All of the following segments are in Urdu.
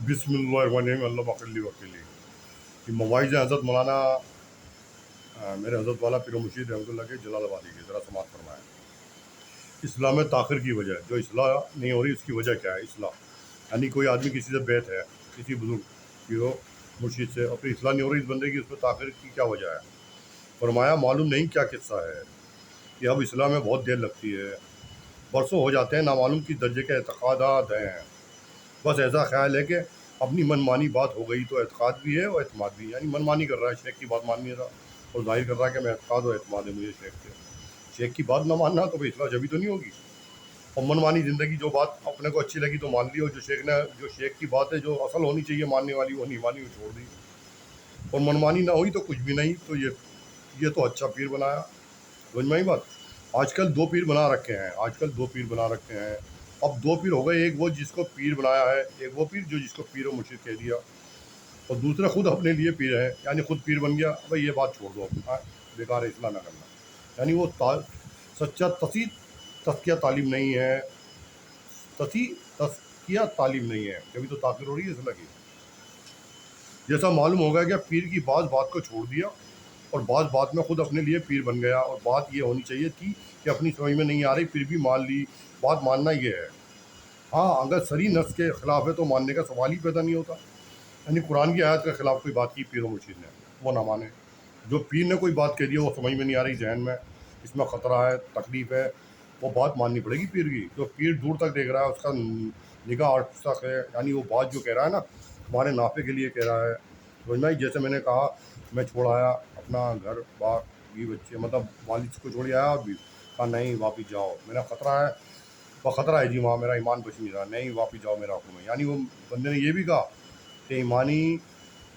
بسم اللہ الرحمن الرحیم اللہ مقلی وکیلی یہ مواعظ حضرت مولانا میرے حضرت والا پیر و مرشید رحمۃ اللہ کے جلال آبادی کے ذرا سماعت فرمائیں۔ اسلام میں تاخیر کی وجہ جو اصلاح نہیں ہو رہی اس کی وجہ کیا ہے؟ اصلاح یعنی کوئی آدمی کسی سے بیت ہے، کسی بزرگ کی ہو مرشید سے، اور پھر اصلاح نہیں ہو رہی اس بندے کی، اس میں تاخیر کی کیا وجہ ہے؟ فرمایا معلوم نہیں کیا قصہ ہے کہ اب اصلاح میں بہت دیر لگتی ہے، برسوں ہو جاتے ہیں، نامعلوم کس درجے کے اعتقادات ہیں۔ بس ایسا خیال ہے کہ اپنی من مانی بات ہو گئی تو اعتقاد بھی ہے اور اعتماد بھی ہے، یعنی من مانی کر رہا ہے، شیخ کی بات مان نہیں رہا اور ظاہر کر رہا ہے کہ میں اعتقاد اور اعتماد ہے مجھے شیخ سے۔ شیخ کی بات نہ ماننا تو اصلاح جبھی تو نہیں ہوگی، اور من مانی زندگی جو بات اپنے کو اچھی لگی تو مان لی، اور جو شیخ کی بات ہے جو اصل ہونی چاہیے ماننے والی وہ نہیں مانی، وہ چھوڑ دی، اور من مانی نہ ہوئی تو کچھ بھی نہیں، تو یہ تو اچھا پیر بنایا۔ سمجھ میں آئی بات؟ آج کل دو پیر بنا رکھے ہیں، اب دو پیر ہو گئے، ایک وہ جس کو پیر بنایا ہے، ایک وہ پیر جو جس کو پیر و مرشد کہہ دیا، اور دوسرا خود اپنے لیے پیر ہے، یعنی خود پیر بن گیا۔ بھائی یہ بات چھوڑ دو، بیکار ہے، اصلاح نہ کرنا، یعنی وہ سچا تزکیہ تعلیم نہیں ہے، تزکیہ تعلیم نہیں ہے، کبھی تو تاخیر ہو رہی ہے اصلاح کی۔ جیسا معلوم ہوگا کہ پیر کی بعض بات کو چھوڑ دیا اور بعض بات میں خود اپنے لیے پیر بن گیا، اور بات یہ ہونی چاہیے تھی کہ اپنی سمجھ میں نہیں آ رہی پھر بھی مان لی۔ بات ماننا یہ ہے، ہاں اگر صریح نص کے خلاف ہے تو ماننے کا سوال ہی پیدا نہیں ہوتا، یعنی قرآن کی آیت کے خلاف کوئی بات کی پیر و مرشد نے، وہ نہ مانے۔ جو پیر نے کوئی بات کہہ دی وہ سمجھ میں نہیں آ رہی، ذہن میں اس میں خطرہ ہے، تکلیف ہے، وہ بات ماننی پڑے گی پیر کی۔ جو پیر دور تک دیکھ رہا ہے، اس کا نگاہ تک ہے، یعنی وہ بات جو کہہ رہا ہے نا تمہارے نافع کے لیے کہہ رہا ہے۔ سمجھ میں آئی؟ جیسے میں نے کہا میں چھوڑ آیا اپنا گھر بار بیوی بچے، مطلب والد کو چھوڑ آیا، بھی کہا نہیں واپس جاؤ، میرا خطرہ ہے، وہ خطرہ ہے جی، وہاں میرا ایمان بچ نہیں رہا، نہیں واپس جاؤ میرا حکم ہے۔ یعنی وہ بندے نے یہ بھی کہا کہ ایمانی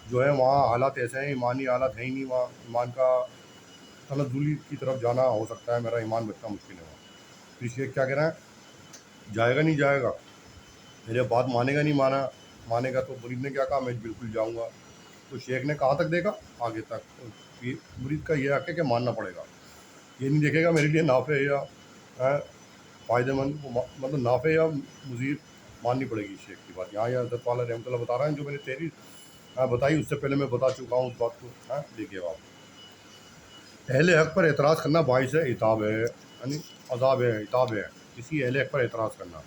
جو ہے وہاں حالات ایسے ہیں، ایمانی حالات ہیں ہی نہیں وہاں، ایمان کا تنزلی کی طرف جانا ہو سکتا ہے، میرا ایمان بچنا مشکل ہے وہاں۔ پھر شیخ کیا کہہ رہے ہیں؟ جائے گا نہیں جائے گا، میرے بات مانے گا نہیں مانے گا، تو مرید نے کیا کہا میں بالکل جاؤں گا۔ تو شیخ نے کہاں تک دیکھا؟ آگے تک۔ مرید کا یہ حق ہے کہ ماننا پڑے گا، یہ نہیں دیکھے گا میرے لیے نافع ہے یا فائدہ مند، مطلب نافع یا مضر، ماننی پڑے گی شیخ کی بات۔ یہاں یہ حضرت والا رحمۃ اللہ بتا رہے ہیں، جو میں نے تحریر بتائی اس سے پہلے میں بتا چکا ہوں اس بات کو، دیکھیے آپ، اہل حق پر اعتراض کرنا باعث عتاب ہے، یعنی عذاب ہے، عتاب ہے کسی اہل حق پر اعتراض کرنا۔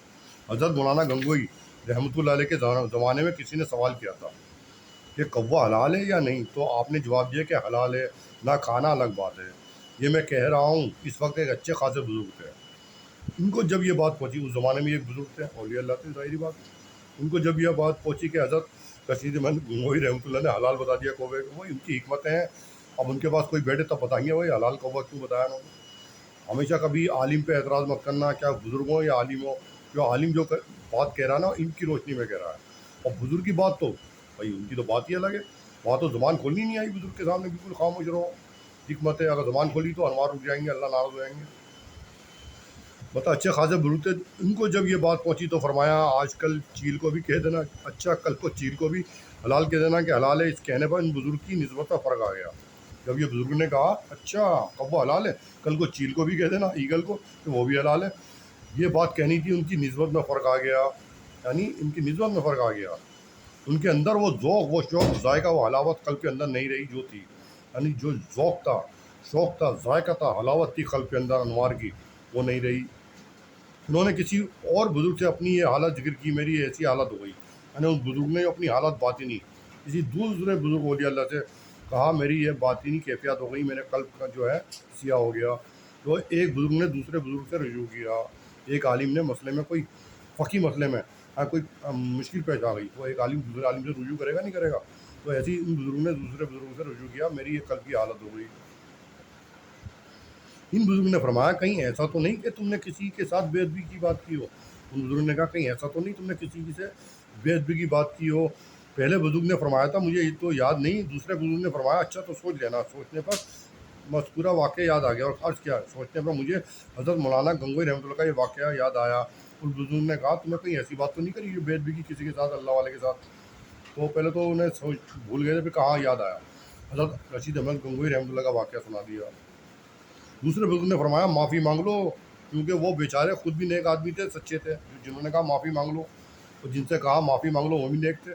حضرت مولانا گنگوئی رحمۃ اللہ علیہ کے زمانے میں کسی نے سوال کیا تھا کہ کوا حلال ہے یا نہیں، تو آپ نے جواب دیا کہ حلال ہے، نہ کھانا الگ بات ہے۔ یہ میں کہہ رہا ہوں اس وقت ایک اچھے خاصے بزرگ تھے، ان کو جب یہ بات پہنچی، اس زمانے میں ایک بزرگ تھے اولیاء اللہ تھے، ظاہری بات، ان کو جب یہ بات پہنچی کہ حضرت رشید احمد گنگوئی رحمۃ اللہ نے حلال بتا دیا کوے کو، وہ ان کی حکمتیں ہیں، اب ان کے پاس کوئی بیٹھے تب بتائیں گے وہی حلال کوہ کیوں بتایا انہوں نے۔ ہمیشہ کبھی عالم پہ اعتراض مت کرنا، کیا بزرگ ہوں یا عالم ہو، جو عالم جو بات کہہ رہا ہے نا ان کی روشنی میں کہہ رہا ہے، اور بزرگ کی بات تو بھائی ان کی تو بات ہی الگ ہے، وہاں تو زبان کھولنی نہیں آئی بزرگ کے سامنے، بالکل خاموش رہو، حکمت ہے، اگر زبان کھولی تو انوار رک جائیں گے، اللہ ناراض ہو جائیں گے۔ مطلب اچھے خاصے بزرگ تھے، ان کو جب یہ بات پہنچی تو فرمایا آج کل چیل کو بھی کہہ دینا اچھا، کل کو چیل کو بھی حلال کہہ دینا کہ حلال ہے۔ اس کہنے پر ان بزرگ کی نسبت میں فرق آ گیا، جب یہ بزرگ نے کہا اچھا کبو حلال ہے، کل کو چیل کو بھی کہہ دینا، ایگل کو، کہ وہ بھی حلال ہے، یہ بات کہنی تھی، ان کی نسبت میں فرق آ گیا، یعنی ان کی نسبت میں فرق آ گیا، ان کے اندر وہ ذوق، وہ شوق، ذائقہ، وہ حلاوت قلب کے اندر نہیں رہی جو تھی، یعنی جو ذوق تھا، شوق تھا، ذائقہ تھا، حلاوت تھی قلب کے اندر انوار کی، وہ نہیں رہی۔ انہوں نے کسی اور بزرگ سے اپنی یہ حالت ذکر کی، میری ایسی حالت ہو گئی، یعنی اس بزرگ نے اپنی حالت باطنی کسی دوسرے بزرگ اولیاء اللہ سے کہا میری یہ باطنی کیفیت ہو گئی، میرے قلب کا جو ہے سیاہ ہو گیا۔ تو ایک بزرگ نے دوسرے بزرگ سے رجوع کیا، ایک عالم نے مسئلے میں کوئی فقی مسئلے میں کوئی مشکل پیش آ گئی، تو ایک عالم دوسرے عالم سے رجوع کرے گا نہیں کرے گا، تو ایسی ان بزرگوں نے دوسرے بزرگوں سے رجوع کیا، میری یہ قلب کی حالت ہو گئی۔ ان بزرگوں نے فرمایا کہیں ایسا تو نہیں کہ تم نے کسی کے ساتھ بے ادبی کی بات کی ہو، ان بزرگوں نے کہا کہیں ایسا تو نہیں تم نے کسی سے بے ادبی کی بات کی ہو۔ پہلے بزرگ نے فرمایا تھا مجھے یہ تو یاد نہیں، دوسرے بزرگ نے فرمایا اچھا تو سوچ لینا، سوچنے پر مذکورہ واقعہ یاد آ گیا، اور عرض کیا سوچنے پر مجھے حضرت مولانا گنگوئی رحمۃ اللہ کا یہ واقعہ یاد آیا۔ اس بزرگ نے کہا تم نے کہیں ایسی بات تو نہیں کری جو بے ادبی کی کسی کے ساتھ، اللہ والے کے ساتھ؟ تو پہلے تو انہیں سوچ بھول گئے تھے، پھر کہاں یاد آیا، حضرت رشید احمد گنگوئی رحمۃ اللہ کا واقعہ سنا دیا۔ دوسرے بزرگ نے فرمایا معافی مانگ لو، کیونکہ وہ بیچارے خود بھی نیک آدمی تھے، سچے تھے، جنہوں نے کہا معافی مانگ لو، اور جن سے کہا معافی مانگ لو وہ بھی نیک تھے،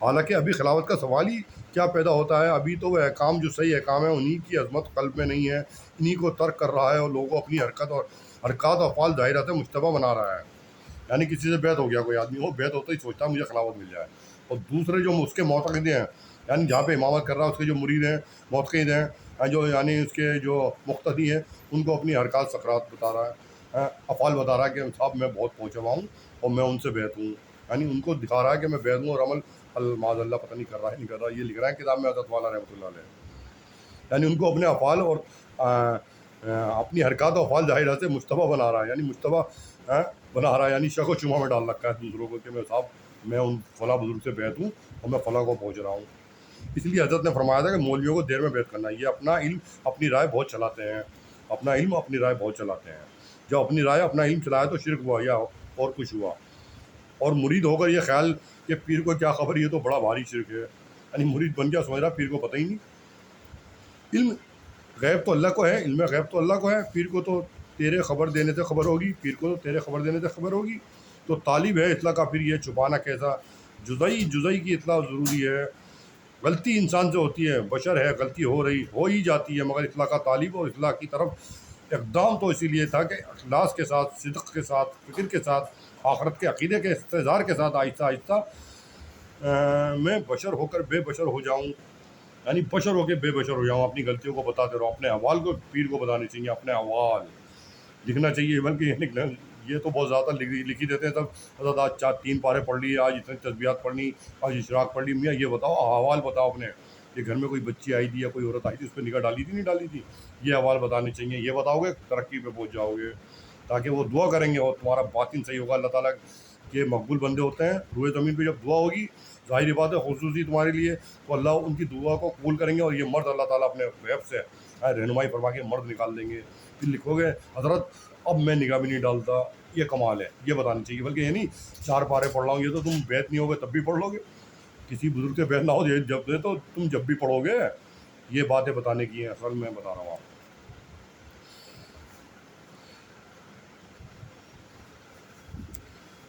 حالانکہ ابھی خلافت کا سوال ہی کیا پیدا ہوتا ہے، ابھی تو وہ احکام جو صحیح احکام ہے انہی کی عظمت قلب میں نہیں ہے، انہی کو ترک کر رہا ہے اور لوگوں کو اپنی حرکات اور افعال ظاہرہ سے مشتبہ بنا رہا ہے۔ یعنی کسی سے بیعت ہو گیا کوئی آدمی، وہ بیعت ہوتا ہی سوچتا ہے مجھے خلافت مل جائے، اور دوسرے جو اس کے معتقد ہیں، یعنی جہاں پہ امامت کر رہا ہے اس کے جو مرید ہیں، معتقد ہیں، جو یعنی اس کے جو مقتدی ہیں، ان کو اپنی حرکات سکرات بتا رہا ہے، افعال بتا رہا ہے کہ صاحب میں بہت پہنچا ہوا ہوں اور میں ان سے بیعت ہوں، یعنی ان کو دکھا رہا ہے کہ میں بیعت ہوں، اور عمل معاذ اللہ پتہ نہیں کر رہا ہے نہیں کر رہا، یہ لکھ رہا ہے کتاب میں حضرت والا رحمۃ اللہ علیہ، یعنی ان کو اپنے افعال اور اپنی حرکات و افعال ظاہرہ سے مشتبہ بنا رہا ہے، یعنی مشتبہ بنا رہا ہے، یعنی شک و شبہ میں ڈال رکھا ہے دوسروں کو کہ میں صاحب میں ان فلاں بزرگ سے بیعت ہوں اور میں فلاں کو پہنچ رہا ہوں۔ اس لیے حضرت نے فرمایا تھا کہ مولویوں کو دیر میں بیعت کرنا، یہ اپنا علم اپنی رائے بہت چلاتے ہیں، اپنا علم اپنی رائے بہت چلاتے ہیں، جب اپنی رائے اپنا علم چلایا تو شرک ہوا یا اور کچھ ہوا، اور مرید ہو کر یہ خیال کہ پیر کو کیا خبر، یہ تو بڑا بھاری شرک ہے، یعنی مرید بن گیا سمجھ رہا پیر کو پتہ ہی نہیں۔ علم غیب تو اللہ کو ہے، علم غیب تو اللہ کو ہے، پیر کو تو تیرے خبر دینے سے خبر ہوگی، پیر کو تو تیرے خبر دینے سے خبر ہوگی، تو طالب ہے اطلاع کا پھر یہ چھپانا کیسا، جزئی کی اطلاع ضروری ہے، غلطی انسان سے ہوتی ہے، بشر ہے، غلطی ہو ہی جاتی ہے، مگر اطلاع کا طالب اور اطلاع کی طرف اقدام تو اسی لیے تھا کہ اخلاص کے ساتھ، صدق کے ساتھ، فکر کے ساتھ، آخرت کے عقیدے کے استحضار کے ساتھ آہستہ آہستہ میں بشر ہو کر بے بشر ہو جاؤں، یعنی بشر ہو کے بے بشر ہو جاؤں، اپنی غلطیوں کو بتاتے رہو، اپنے احوال کو پیر کو بتانے چاہیے، اپنے احوال لکھنا چاہیے، بلکہ یہ تو بہت زیادہ لکھی دیتے ہیں سب، حضرت آج 3 پارے پڑھ لیے، آج اتنی تسبیحات پڑھ لی، آج اشراق پڑھ لی، میاں یہ بتاؤ احوال بتاؤ اپنے، کہ گھر میں کوئی بچی آئی تھی یا کوئی عورت آئی تھی اس پہ نگاہ ڈالی تھی نہیں ڈالی تھی، یہ احوال بتانے چاہیے، یہ بتاؤ گے ترقی پہ پہنچ جاؤ گے، تاکہ وہ دعا کریں گے اور تمہارا باطن صحیح ہوگا، اللہ تعالیٰ کے مقبول بندے ہوتے ہیں، روئے زمین پہ جب دعا ہوگی ظاہری بات ہے خصوصی تمہارے لیے، تو اللہ ان کی دعا کو قبول کریں گے، اور یہ مرد اللہ تعالیٰ اپنے غیب سے رہنمائی فرما کے مرد نکال دیں گے، پھر لکھو گے حضرت اب میں نگاہ بھی نہیں ڈالتا، یہ کمال ہے، یہ بتانی چاہیے، بلکہ یہ نہیں 4 پارے پڑھ رہا ہوں، یہ تو تم بیعت نہیں ہوگے تب بھی پڑھ لو گے، کسی بزرگ سے بیعت نہ ہو جب تو تم جب بھی پڑھو گے، یہ باتیں بتانے کی ہیں، اصل میں بتا رہا ہوں آپ کو۔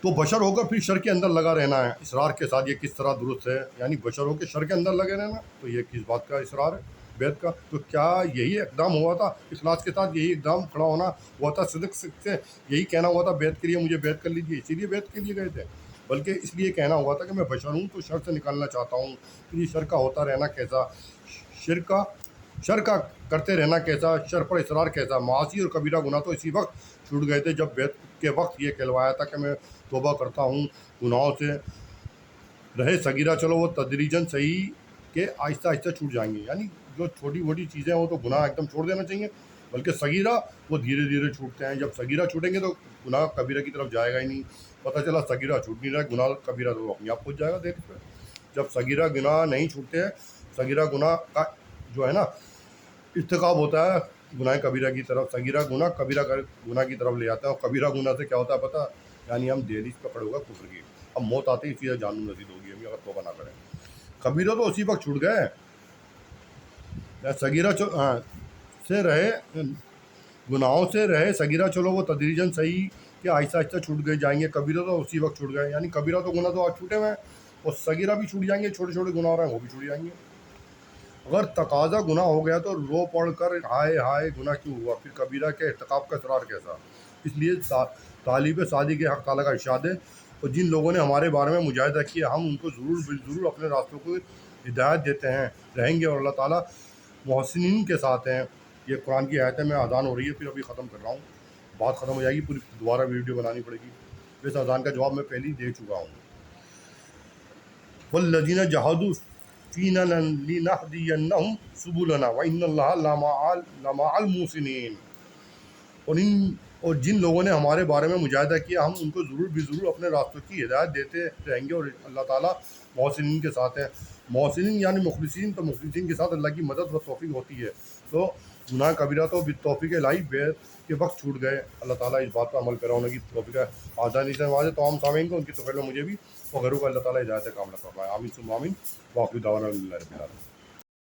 تو بشر ہو کر پھر شر کے اندر لگا رہنا ہے اصرار کے ساتھ، یہ کس طرح درست ہے، یعنی بشر ہو کے شر کے اندر لگے رہنا، تو یہ کس بات کا اصرار ہے بیعت کا، تو کیا یہی اقدام ہوا تھا اخلاص کے ساتھ، یہی اقدام کھڑا ہونا ہوا تھا صدق سے، یہی کہنا ہوا تھا بیعت کے لیے مجھے بیعت کر لیجیے، اسی لیے بیعت کے لیے گئے تھے، بلکہ اس لیے کہنا ہوا تھا کہ میں بشر ہوں تو شر سے نکالنا چاہتا ہوں، پھر یہ شر کا ہوتا رہنا کیسا، شر کا کرتے رہنا کیسا، شر پر اصرار کیسا، معاصی اور کبیرہ گناہ تو اسی وقت چھوٹ گئے تھے جب بیعت کے وقت یہ کہلوایا تھا کہ میں توبہ کرتا ہوں گناہوں سے، رہے صغیرہ چلو وہ تدریجاً صحیح کہ آہستہ آہستہ چھوٹ جائیں گے، یعنی جو چھوٹی موٹی چیزیں ہیں وہ تو گناہ ایک دم چھوڑ دینا چاہیے، بلکہ صغیرہ وہ دھیرے دھیرے چھوٹتے ہیں، جب صغیرہ چھوٹیں گے تو گناہ کبیرہ کی طرف جائے گا ہی نہیں، پتہ چلا صغیرہ چھوٹ نہیں رہا، گناہ کبیرہ تو اپنے آپ پہنچ جائے گا دیر پہ، جب صغیرہ گناہ نہیں چھوٹتے ہیں، صغیرہ گناہ کا جو ہے نا ارتکاب ہوتا ہے گناہ کبیرہ کی طرف، صغیرہ گناہ کبیرہ گناہ کی طرف لے جاتا ہے، اور کبیرہ گناہ سے کیا ہوتا ہے پتہ، یعنی ہم دہلیز پہ کھڑے ہوگا کفر کی، اب موت آتے ہی سیدھا جہنم نصیب ہوگی ہمیں اگر توبہ نہ کریں، کبیرہ تو اسی وقت چھوٹ گئے، صغیرہ سے رہے گناہوں سے رہے صغیرہ چلو وہ تدریجاً صحیح کہ آہستہ آہستہ چھوٹ گئے جائیں گے، کبیرہ تو اسی وقت چھوٹ گئے، یعنی کبیرہ تو گناہ تو آج چھوٹے ہوئے ہیں، اور صغیرہ بھی چھوٹ جائیں گے، چھوٹے چھوٹے گناہ ہو رہے ہیں وہ بھی چھوٹ جائیں گے، اگر تقاضا گناہ ہو گیا تو رو پڑھ کر ہائے ہائے گناہ کیوں ہوا، پھر کبیرہ کے ارتکاب کا اصرار کیسا، اس لیے طالب صادق کے حق تعالیٰ کا ارشاد ہے، اور جن لوگوں نے ہمارے بارے میں مجاہدہ کیا ہم ان کو ضرور اپنے راستوں کو ہدایت دیتے ہیں، رہیں گے، اور اللہ تعالیٰ محسنین کے ساتھ ہیں، یہ قرآن کی آیت ہے، میں اذان ہو رہی ہے پھر ابھی ختم کر رہا ہوں، بات ختم ہو جائے گی پوری دوبارہ ویڈیو بنانی پڑے گی، اس اذان کا جواب میں پہلے ہی دے چکا ہوں، والذین جاہدوا فینا لنہدینہم سبلنا وان اللہ لمع المحسنین، اور جن لوگوں نے ہمارے بارے میں مجاہدہ کیا ہم ان کو ضرور اپنے راستوں کی ہدایت دیتے رہیں گے، اور اللہ تعالیٰ محسنین کے ساتھ ہیں، محسنین یعنی مخلصین، تو مخلصین کے ساتھ اللہ کی مدد و توفیق ہوتی ہے، تو گناہ کبیرہ تو بالتوفیق الہی بیعت کے وقت چھوٹ گئے، اللہ تعالیٰ اس بات پر عمل کرا ہونے کی توفیق آسانی سے نوازے تمام سامعین کو، ان کی توفیق میں مجھے بھی اور غیروں کو اللہ تعالیٰ ہدایت کاملہ فرمائے، آمین ثم آمین، وآخر دعوانا الحمد للہ رب العالمین۔